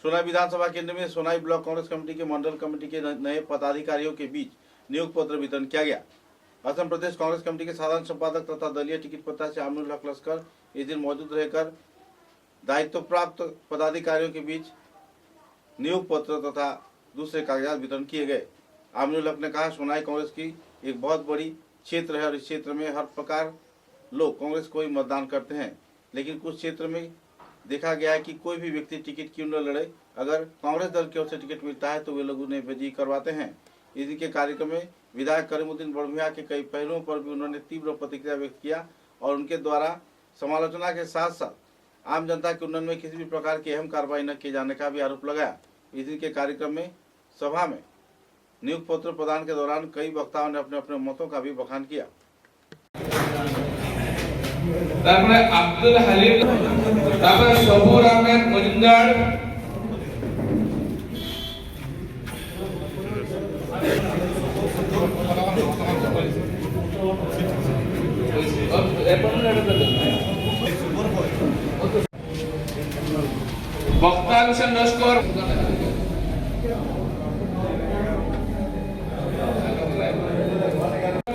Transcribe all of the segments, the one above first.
सोनाई विधानसभा केंद्र में Sonai block Congress committee के मंडल कमेटी के नए पदाधिकारियों के बीच नियुक्ति पत्र वितरण किया गया। असम प्रदेश कांग्रेस कमेटी के साधारण संपादक तथा दलीय टिकट प्रत्याशी आमिनुल हक लस्कर इस दिन मौजूद रहकर दायित्व प्राप्त पदाधिकारियों के बीच नियुक्ति पत्र तथा दूसरे कागजात वितरण किए गए। आमिनुल हक ने कहा, सोनाई कांग्रेस की एक बहुत बड़ी क्षेत्र है और इस क्षेत्र में हर प्रकार लोग कांग्रेस को ही मतदान करते हैं, लेकिन कुछ क्षेत्र में देखा गया है कि कोई भी व्यक्ति टिकट क्यों न लड़े, अगर कांग्रेस दल की ओर से टिकट मिलता है तो वे लोग उन्हें बेजी करवाते हैं। इस दिन के कार्यक्रम में विधायक करीमुद्दीन बड़भुइयां के कई पहलुओं पर भी उन्होंने तीव्र प्रतिक्रिया व्यक्त किया और उनके द्वारा समालोचना के साथ साथ आम जनता के उन्नयन में किसी भी प्रकार की अहम कार्रवाई न किए जाने का भी आरोप लगाया। इस दिन के कार्यक्रम में सभा में नियुक्ति पत्र प्रदान के दौरान कई वक्ताओं ने अपने अपने मतों का भी बखान किया। আব্দুল হালিম, সবুর আহমেদ মজুমদার, বক্তার হোসেন লস্কর,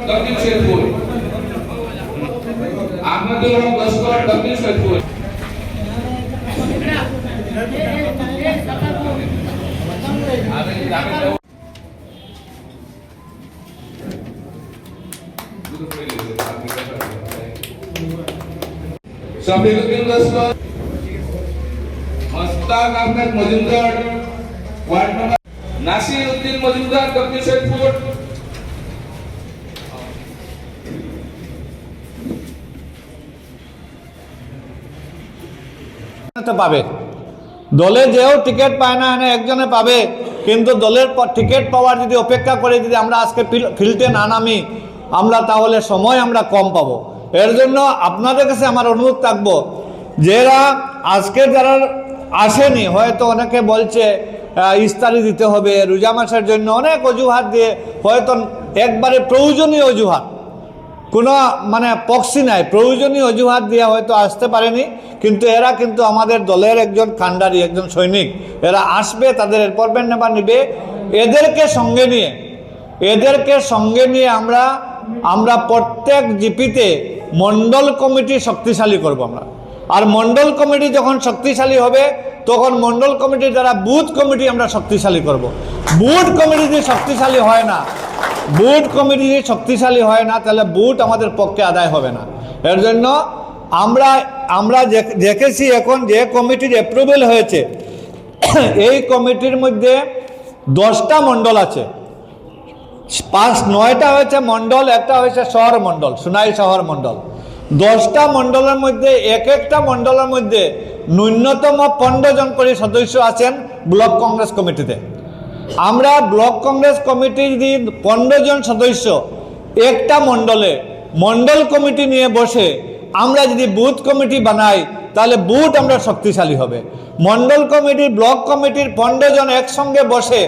দক্ষিণ শেরপুর, আহমদুল হক লস্কর, দক্ষিণ শেরপুর, শফিকুদ্দিন লস্কর, মোস্তাক আহমেদ মজুমদার, ওয়ার্ড নম্বর নাসির উদ্দিন মজুমদার, দক্ষিণ শেরপুর, পাবে। দলে যেও টিকিট পায় না এনে একজনে পাবে, কিন্তু দলের টিকিট পাওয়ার যদি অপেক্ষা করে যদি আমরা আজকে ফিল্ডে না নামি আমরা তাহলে সময় আমরা কম পাবো। এর জন্য আপনাদের কাছে আমার অনুরোধ থাকবো, যারা আজকে যারা আসেনি, হয়তো অনেকে বলছে ইস্তারি দিতে হবে, রোজা মাসের জন্য অনেক অজুহাত দিয়ে, হয়তো একবারে প্রয়োজনীয় অজুহাত কোনো মানে পক্সি নাই, প্রয়োজনীয় অজুহাত দিয়ে হয়তো আসতে পারেনি, কিন্তু এরা কিন্তু আমাদের দলের একজন কান্ডারি, একজন সৈনিক। এরা আসবে, তাদের অ্যাপয়েন্টমেন্ট নাম্বার নেবে, এদেরকে সঙ্গে নিয়ে আমরা প্রত্যেক জিপিতে মণ্ডল কমিটি শক্তিশালী করব আমরা। আর মণ্ডল কমিটি যখন শক্তিশালী হবে তখন মণ্ডল কমিটি দ্বারা বুথ কমিটি আমরা শক্তিশালী করব। বুথ কমিটি যদি শক্তিশালী হয় না তাহলে বুথ আমাদের পক্ষে আদায় হবে না। এর জন্য আমরা দেখেছি এখন যে কমিটির অ্যাপ্রুভেল হয়েছে, এই কমিটির মধ্যে 10টা মণ্ডল আছে, 9টা হয়েছে মণ্ডল, একটা হয়েছে শহর মণ্ডল, সোনাই শহর মণ্ডল। 10টা মণ্ডলের মধ্যে একটা মণ্ডলের মধ্যে ন্যূনতম 15 জন করে সদস্য আছেন ব্লক কংগ্রেস কমিটিতে। আমরা ব্লক কংগ্রেস কমিটি যদি 15 জন সদস্য একটা মণ্ডল কমিটি নিয়ে বসে আমরা যদি বুথ কমিটি বানাই তাহলে বুথ আমরা শক্তিশালী হবে। মণ্ডল কমিটি ব্লক কমিটির 15 জন একসঙ্গে বসে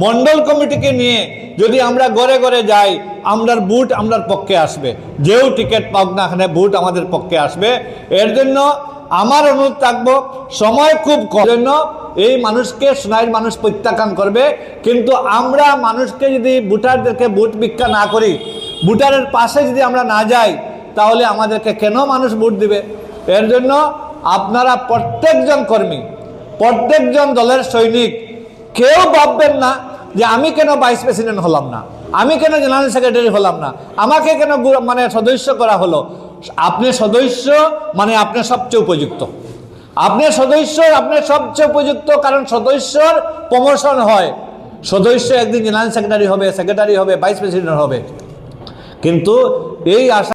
মণ্ডল কমিটিকে নিয়ে যদি আমরা ঘরে ঘরে যাই আমরার বুথ আমরার পক্ষে আসবে, যেও টিকিট পাক না এখানে বুথ আমাদের পক্ষে আসবে। এর জন্য আমার অনুরোধ থাকবো, সময় খুব কম, জন্য এই মানুষকে সোনাইয়ের মানুষ প্রত্যাখ্যান করবে, কিন্তু আমরা মানুষকে যদি ভোটারদেরকে ভোট ভিক্ষা না করি, ভোটারের পাশে যদি আমরা না যাই তাহলে আমাদেরকে কেন মানুষ ভোট দিবে? এর জন্য আপনারা প্রত্যেকজন কর্মী, প্রত্যেকজন দলের সৈনিক কেউ ভাববেন না যে আমি কেন ভাইস প্রেসিডেন্ট হলাম না, আমি কেন জেনারেল সেক্রেটারি হলাম না, আমাকে কেন মানে সদস্য করা হলো। আপনি সদস্য মানে আপনি সবচেয়ে উপযুক্ত, আপনি সবচেয়ে উপযুক্ত, কারণ সদস্যর প্রমোশন হয়, সদস্য একদিন জেনারেল সেক্রেটারি হবে, ভাইস প্রেসিডেন্ট হবে, কিন্তু এই আশা